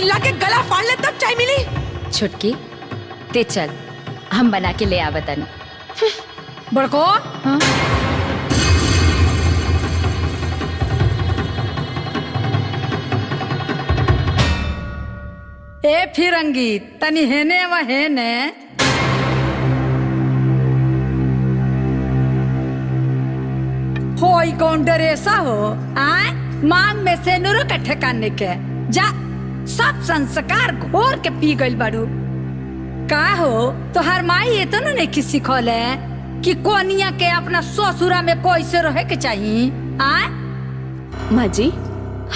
चिल्ला के गला फाड़ ले तब चाय मिली। छुटकी ते चल, हम बना के ले आवतानी। बड़को हाँ? ए फिरंगी तनी हेने व हेने। होई कौन डरेसा हो आए मांग में से नुरो के ठेकाने के जा सब संस्कार घोर के पी गइल बाड़ू। का हो तोहर माई ये तो नहीं किसी खोले कि कोनिया के अपना ससुरा में कैसे रहे के चाहिए। आए माँ जी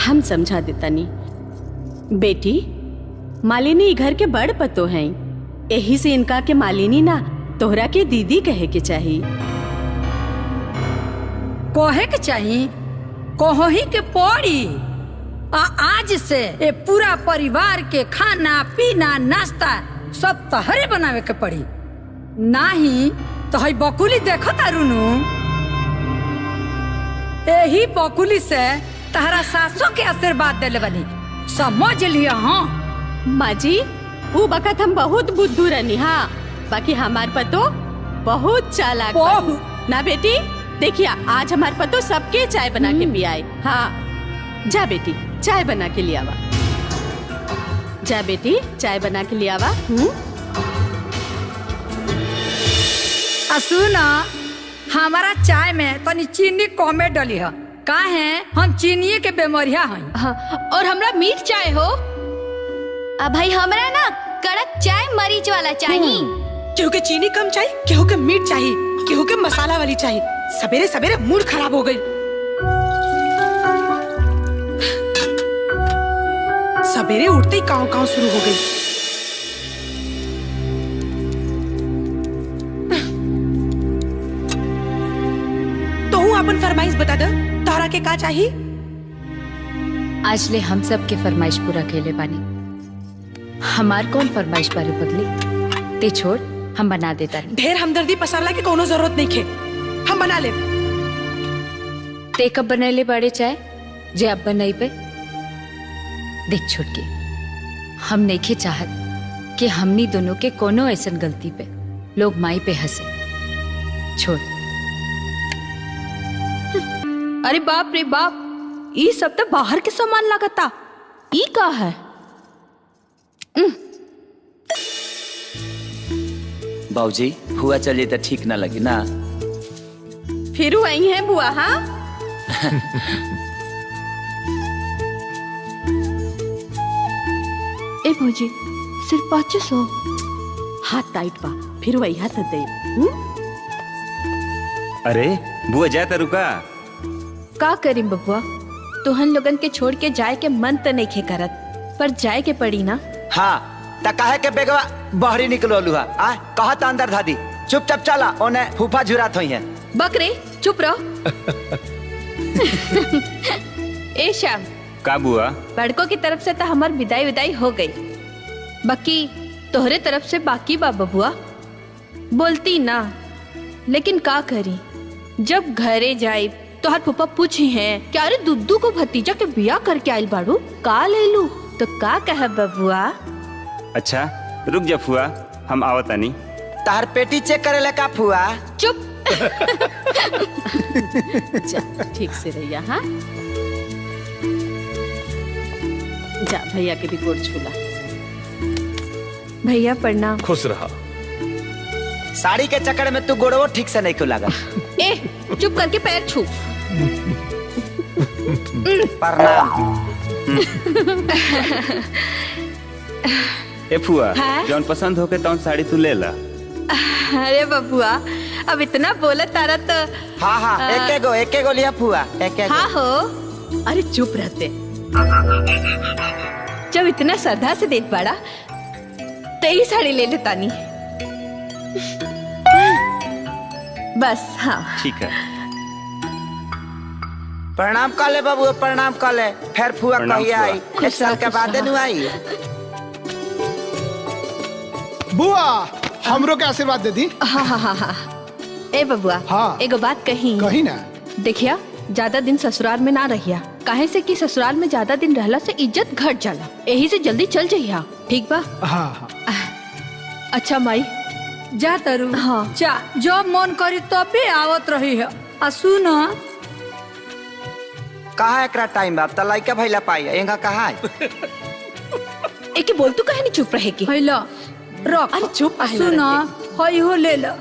हम समझा देता नहीं। बेटी मालिनी घर के बड़ पतो हैं, यही से इनका के मालिनी ना तोहरा के दीदी कहे के चाहिए। कहे के चाहिए कहो ही के पड़ी। आज से ये पूरा परिवार के खाना पीना नाश्ता सब तहरे बनावे के पड़ी। नाही तो हई बकुली देखो तारुनु, यही बकुली से तहरा सासों के आशीर्वाद देले बनी, समझ लिया। हाँ माँ जी वो बखत हम बहुत बुद्धू रहनी। हाँ बाकी हमार पतो बहुत चालाक बा। ना बेटी देखिए आज हमार पतो सबके चाय बना के पियाए। हाँ जा बेटी चाय बना के ले आवा। जा बेटी चाय बना के ले आवा। सुना हमारा चाय में तनी चीनी कमे डली है। का है हम चीनी के बेमरिया हैं। हाँ, और हमरा मीठ चाय हो। भाई हमरा ना कड़क चाय मरीच वाला चाहिए। केहू के चीनी कम चाहिए, केहू के मीठ चाहिए, केहू के मसाला वाली चाहिए। सवेरे सवेरे मूड खराब हो गई। सवेरे उठते ही काव काव शुरू हो गई। तो हूँ अपन फरमाइश बता दे, तोहरा के का चाहिए? आज ले हम सब के फरमाइश पूरा केले बानी। हमार कौन फरमाइश बारे पगली ते छोड़, हम बना देता नहीं। ढेर हमदर्दी पसारला के कोनो जरूरत नहीं खे, हम बना ले। ते कब बनैले बड़े चाय जे अब बनाई पे। देख छुटकी हम नहीं चाहत कि हमनी दोनों के कोनो ऐसन गलती पे लोग माई पे हंसे। छोड़। अरे बाप रे बाप, ये सब तो बाहर के सामान लगता। ई का है? बाबूजी हुआ चलिए तो ठीक ना लगी ना। फिर वही है बुआ। हाँ ए भौजी सिर्फ 500। हाथ टाइट बा, फिर वही हाथ दे। अरे बुआ जाए तो रुका। का करी बबुआ, तुहन लोगन के छोड़ के जाए के मन तो नहीं खे करत, पर जाए के पड़ी ना। हाँ ता काहे के बेगवा बहरी निकलो लुहा आ कहत अंदर धादी। चुपचाप चला ओने फूफा झुरात होई है। बकरे चुप रहो। ए श्याम का बुआ? बड़कों की तरफ से तो हमार विदाई हो गई, बाकी तोहरे तरफ से बाकी बा बबुआ। बोलती ना, लेकिन का करी जब घरे जाए तो हर फूफा पूछी है कि अरे दुद्दू को भतीजा के बिया करके आइल बाड़ू, का ले लू तो का कह बबुआ। अच्छा रुक जा फुआ, हम आवतानी। तार पेटी चेक करे ले का फुआ? चुप। जा ठीक से रहिया। हाँ जा भैया के भी गोड़ छूला। भैया प्रणाम। खुश रहा। साड़ी के चक्कर में तू गोड़वो ठीक से नहीं खुला। ए चुप करके पैर छू। प्रणाम। ए फुआ हाँ? जौन पसंद होके तौन साड़ी तू ले ला। अरे बबुआ अब इतना बोला तारा तो। हाँ हाँ एक गो लिया फुआ एक। हाँ हो। अरे चुप रहते। जब इतना श्रद्धा से देख पाड़ा तो ही साड़ी ले लेता नहीं। बस हाँ ठीक है। प्रणाम कर ले बाबू, प्रणाम कर ले। फिर फुआ कहिया आई, एक साल के बाद नु आई। बुआ हमरो के आशीर्वाद दे दी। हाँ हाँ हाँ हाँ। ए बबुआ हाँ। एगो बात कही कही ना। देखिया ज्यादा दिन ससुराल में ना रहिया, काहे से कि ससुराल में ज्यादा दिन रहला से इज्जत घट जाला, यही से जल्दी चल जइहा, ठीक बा? हाँ हाँ। अच्छा माई जा तरु। हाँ। जा जब मन करी तबे आवत रही है। आ सुन, कहा एकरा टाइम बा, त लइका भइला पाई एंगा कहा है? एके बोल तू काहे नहीं चुप रहे की? हैला रख। अरे चुप आ काहे सुन, रहते? हई हो ले ला,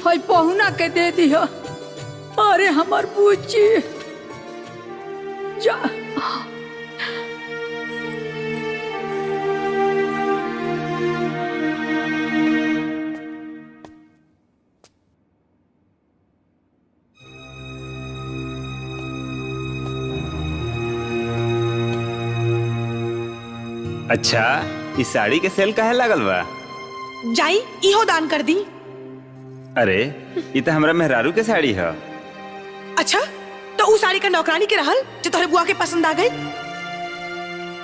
हई पहुना के दे दिह। अरे हमर बूची जा। अच्छा, इस साड़ी के सेल काहे लागल बा? जाई इहो दान कर दी। अरे ये तो हमरा मेहरारू के साड़ी है। अच्छा तो उ साड़ी का नौकरानी के रहल जो तोहरे बुआ के पसंद आ गई।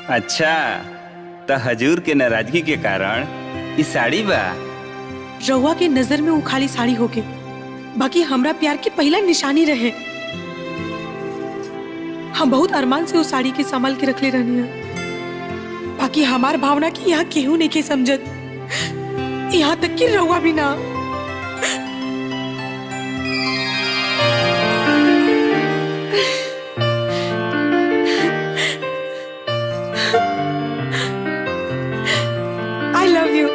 अच्छा, तो हजूर के नाराजगी के कारण इस साड़ी बा। रउआ के नजर में उ खाली साड़ी होके, बाकी हमरा प्यार की पहला निशानी रहे। हम बहुत अरमान से उस साड़ी के संभाल के रखले रहनी है, बाकी हमार भावना की यहाँ केहू नहीं के समझत, यहाँ तक कि रउआ भी ना। I love you.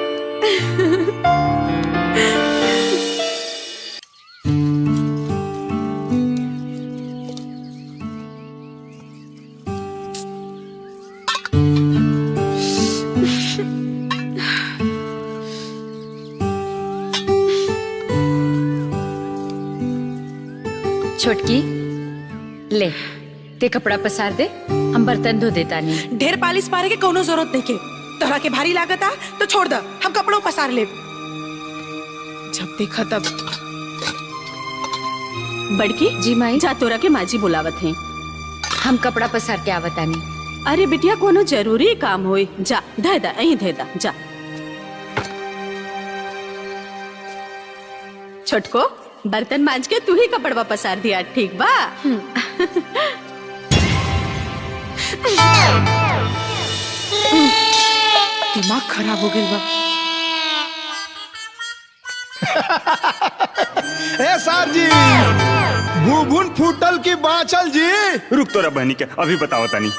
छोटकी ले, ते कपड़ा पसार दे, हम बर्तन धो देता नहीं। ढेर पालिश पारे के कोनो जरूरत नहीं के, तोहरा के भारी लागत आ तो छोड़ द, हम कपड़ों पसार ले। जब देखा तब। बड़की जी माई। जा, तोरा के माजी बुलावत हैं। हम कपड़ा पसार के आवता नहीं। अरे बिटिया, कोनो जरूरी काम होई, जा धे दा, यहीं धे दा, जा। छोटको, बर्तन मांज के तू ही कपड़वा पसार दिया, ठीक बा? दिमाग खराब हो गया बा। ए सार जी, भूभुन फूटल की बाचल जी। रुक तोरा बहनी के अभी बताओ तानी।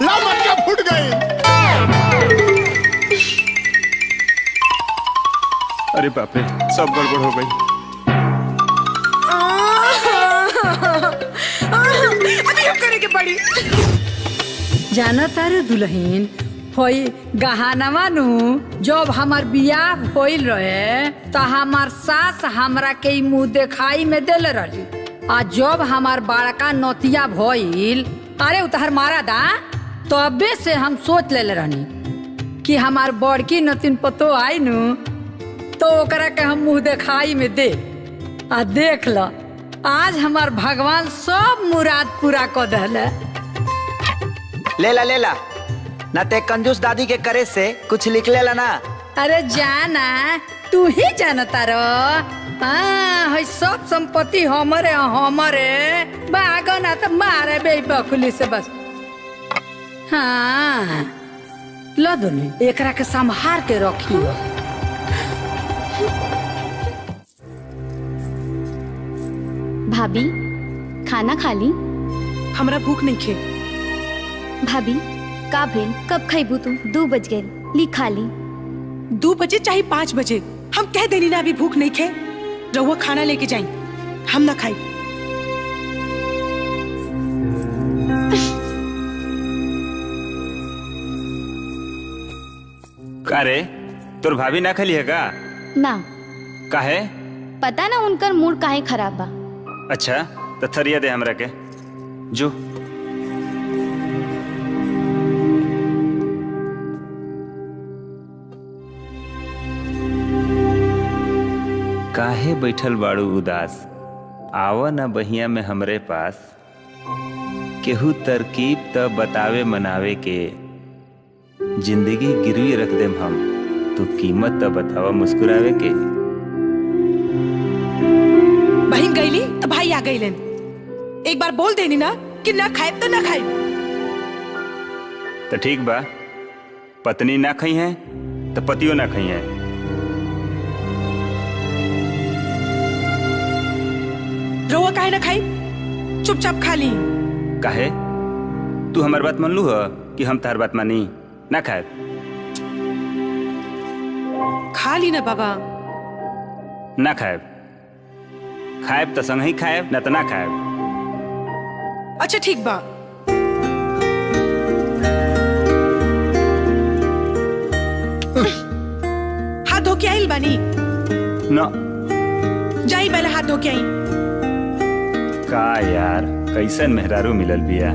ला मटका फूट गई। अरे बाप रे, सब गड़बड़ हो गई। अभी हम करे के पड़ी। जाना तारे दुल्हन, होई गहनवा नु जब हमार बियाह होइल रहे तो हमार सास हमरा के ई मुंह देखाई में देले रही। आ जब हमार बड़का नतिया भइल, अरे उतहर मारा दा, तबे से हम सोच लेले रहनी कि हमार बड़की नतिन पतो आई नु तो ओकरा के हम मुंह देखाई में दे। आ देख ल, आज हमार भगवान सब मुराद पूरा कर दहले। ले ला ना ते कंजूस दादी के करे से कुछ लिख लेला ना। अरे जाना, तू ही जानता रो। हाँ, सब संपत्ति हमरे हमरे बागो ना तो मारे बे बकुली से बस। हाँ लो दोनों एकरा के संभार के रखी। भाभी खाना खा ली? हमरा भूख नहीं खे। भाभी का भेल, कब खैबू तू? 2 बज गए, ली खा ली। 2 बजे चाहे 5 बजे, हम कह देनी ना अभी भूख नहीं खे। रउआ खाना लेके जाई, हम ना खाई। का रे, तोर भाभी ना खली है का? ना, काहे? पता ना उनकर मूड काहे खराब बा। अच्छा, तो थरिया दे हमरा के जो। काहे बैठल बाड़ू उदास, आवा ना बहिया में हमरे पास। केहू तरकीब त बतावे मनावे के, जिंदगी गिरवी रख देम हम, तू कीमत त बतावा मुस्कुरावे के। गईलन। एक बार बोल देनी ना कि ना खाए तो ना खाए। तो ठीक बा, पत्नी ना खई है तो पतियो ना खई है। रउआ काहे ना खाई? चुपचाप खा ली। काहे? तू हमार बात मान लू हो कि हम तार बात मानी ना खाए? खा ली ना बाबा। ना खाए, खाए तो संग ही खाए ना तो ना खाए। अच्छा ठीक बा। हाथ धो के आइल बानी? ना जाई पहले हाथ धो के आई। का यार, कैसन मेहरारू मिलल बिया।